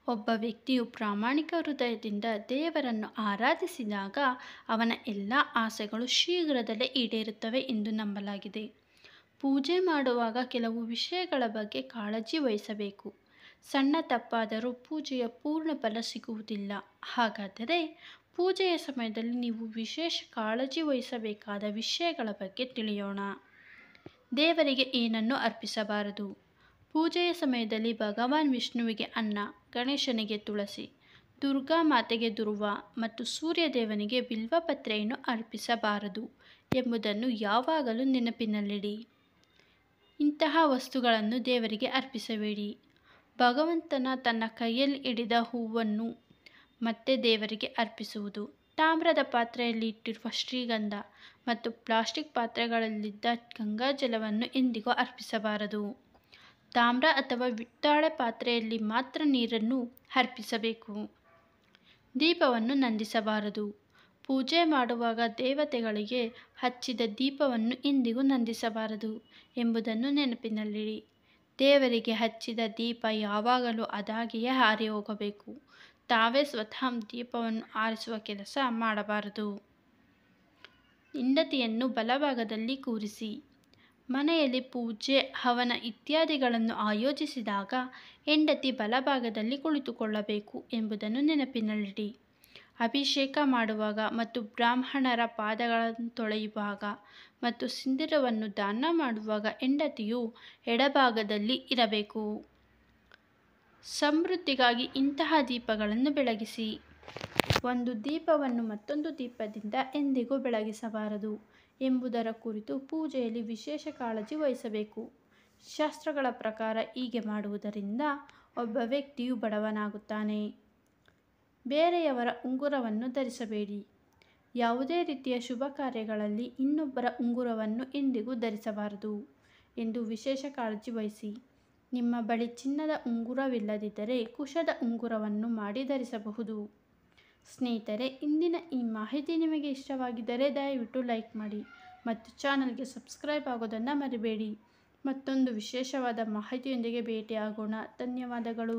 ಒಬ್ಬ ವ್ಯಕ್ತಿಯು ಪ್ರಾಮಾಣಿಕ ಹೃದಯದಿಂದ ದೇವರನ್ನು ಆರಾಧಿಸಿದಾಗ ಅವನ ಎಲ್ಲ ಆಸೆಗಳು ಶೀಘ್ರದಲ್ಲೇ ಈಡೇರುತ್ತವೆ ಎಂದು ನಂಬಲಾಗಿದೆ. ಪೂಜೆ ಮಾಡುವಾಗ ಕೆಲವು ವಿಷಯಗಳ ಬಗ್ಗೆ ಕಾಳಜಿ ವಹಿಸಬೇಕು. ಸಣ್ಣ ತಪ್ಪಾದರೂ ಪೂಜೆಯ ಪೂರ್ಣ ಫಲ ಸಿಗುವುದಿಲ್ಲ. ಹಾಗಾದರೆ ಪೂಜೆಯ ಸಮಯದಲ್ಲಿ ನೀವು ವಿಶೇಷ ಕಾಳಜಿ ವಹಿಸಬೇಕಾದ ವಿಷಯಗಳ ಬಗ್ಗೆ ತಿಳಿಯೋಣ. ದೇವರಿಗೆ ಏನನ್ನು ಅರ್ಪಿಸಬಾರದು? ಪೂಜೆಯ ಸಮಯದಲ್ಲಿ ಭಗವಾನ್ ವಿಷ್ಣುವಿಗೆ ಅನ್ನ, ಗಣೇಶನಿಗೆ ತುಳಸಿ, ದುರ್ಗಾ ಮಾತೆಗೆ ದುರ್ವ ಮತ್ತು ಸೂರ್ಯದೇವನಿಗೆ ಬಿಲ್ವಪತ್ರೆಯನ್ನು ಅರ್ಪಿಸಬಾರದು ಎಂಬುದನ್ನು ಯಾವಾಗಲೂ ನೆನಪಿನಲ್ಲಿಡಿ. ಇಂತಹ ವಸ್ತುಗಳನ್ನು ದೇವರಿಗೆ ಅರ್ಪಿಸಬೇಡಿ. ಭಗವಂತನ ತನ್ನ ಕೈಯಲ್ಲಿ ಹಿಡಿದ ಹೂವನ್ನು ಮತ್ತೆ ದೇವರಿಗೆ ಅರ್ಪಿಸುವುದು, ತಾಮ್ರದ ಪಾತ್ರೆಯಲ್ಲಿ ಇಟ್ಟಿರುವ ಶ್ರೀಗಂಧ ಮತ್ತು ಪ್ಲಾಸ್ಟಿಕ್ ಪಾತ್ರೆಗಳಲ್ಲಿದ್ದ ಗಂಗಾಜಲವನ್ನು ಎಂದಿಗೂ ಅರ್ಪಿಸಬಾರದು. ತಾಮ್ರ ಅಥವಾ ಹಿತ್ತಾಳೆ ಪಾತ್ರೆಯಲ್ಲಿ ಮಾತ್ರ ನೀರನ್ನು ಅರ್ಪಿಸಬೇಕು. ದೀಪವನ್ನು ನಂದಿಸಬಾರದು. ಪೂಜೆ ಮಾಡುವಾಗ ದೇವತೆಗಳಿಗೆ ಹಚ್ಚಿದ ದೀಪವನ್ನು ಎಂದಿಗೂ ನಂದಿಸಬಾರದು ಎಂಬುದನ್ನು ನೆನಪಿನಲ್ಲಿಡಿ. ದೇವರಿಗೆ ಹಚ್ಚಿದ ದೀಪ ಯಾವಾಗಲೂ ಅದಾಗಿಯೇ ಹಾರಿ ಹೋಗಬೇಕು. ತಾವೇ ಸ್ವತಃ ದೀಪವನ್ನು ಆರಿಸುವ ಕೆಲಸ ಮಾಡಬಾರದು. ಹೆಂಡತಿಯನ್ನು ಬಲಭಾಗದಲ್ಲಿ ಕೂರಿಸಿ. ಮನೆಯಲ್ಲಿ ಪೂಜೆ, ಹವನ ಇತ್ಯಾದಿಗಳನ್ನು ಆಯೋಜಿಸಿದಾಗ ಹೆಂಡತಿ ಬಲಭಾಗದಲ್ಲಿ ಕುಳಿತುಕೊಳ್ಳಬೇಕು ಎಂಬುದನ್ನು ನೆನಪಿನಲ್ಲಿಡಿ. ಅಭಿಷೇಕ ಮಾಡುವಾಗ ಮತ್ತು ಬ್ರಾಹ್ಮಣರ ಪಾದಗಳನ್ನು ತೊಳೆಯುವಾಗ ಮತ್ತು ಸಿಂಧೂರವನ್ನು ದಾನ ಮಾಡುವಾಗ ಹೆಂಡತಿಯು ಎಡಭಾಗದಲ್ಲಿ ಇರಬೇಕು. ಸಮೃದ್ಧಿಗಾಗಿ ಇಂತಹ ದೀಪಗಳನ್ನು ಬೆಳಗಿಸಿ. ಒಂದು ದೀಪವನ್ನು ಮತ್ತೊಂದು ದೀಪದಿಂದ ಎಂದಿಗೂ ಬೆಳಗಿಸಬಾರದು ಎಂಬುದರ ಕುರಿತು ಪೂಜೆಯಲ್ಲಿ ವಿಶೇಷ ಕಾಳಜಿ ವಹಿಸಬೇಕು. ಶಾಸ್ತ್ರಗಳ ಪ್ರಕಾರ ಹೀಗೆ ಮಾಡುವುದರಿಂದ ಒಬ್ಬ ವ್ಯಕ್ತಿಯು ಬಡವನಾಗುತ್ತಾನೆ. ಬೇರೆಯವರ ಉಂಗುರವನ್ನು ಧರಿಸಬೇಡಿ. ಯಾವುದೇ ರೀತಿಯ ಶುಭ ಕಾರ್ಯಗಳಲ್ಲಿ ಇನ್ನೊಬ್ಬರ ಉಂಗುರವನ್ನು ಎಂದಿಗೂ ಧರಿಸಬಾರದು ಎಂದು ವಿಶೇಷ ಕಾಳಜಿ ವಹಿಸಿ. ನಿಮ್ಮ ಬಳಿ ಚಿನ್ನದ ಉಂಗುರವಿಲ್ಲದಿದ್ದರೆ ಕುಶದ ಉಂಗುರವನ್ನು ಮಾಡಿ ಧರಿಸಬಹುದು. ಸ್ನೇಹಿತರೆ, ಇಂದಿನ ಈ ಮಾಹಿತಿ ನಿಮಗೆ ಇಷ್ಟವಾಗಿದ್ದರೆ ದಯವಿಟ್ಟು ಲೈಕ್ ಮಾಡಿ ಮತ್ತು ಚಾನಲ್ಗೆ ಸಬ್ಸ್ಕ್ರೈಬ್ ಆಗೋದನ್ನು ಮರಿಬೇಡಿ. ಮತ್ತೊಂದು ವಿಶೇಷವಾದ ಮಾಹಿತಿಯೊಂದಿಗೆ ಭೇಟಿಯಾಗೋಣ. ಧನ್ಯವಾದಗಳು.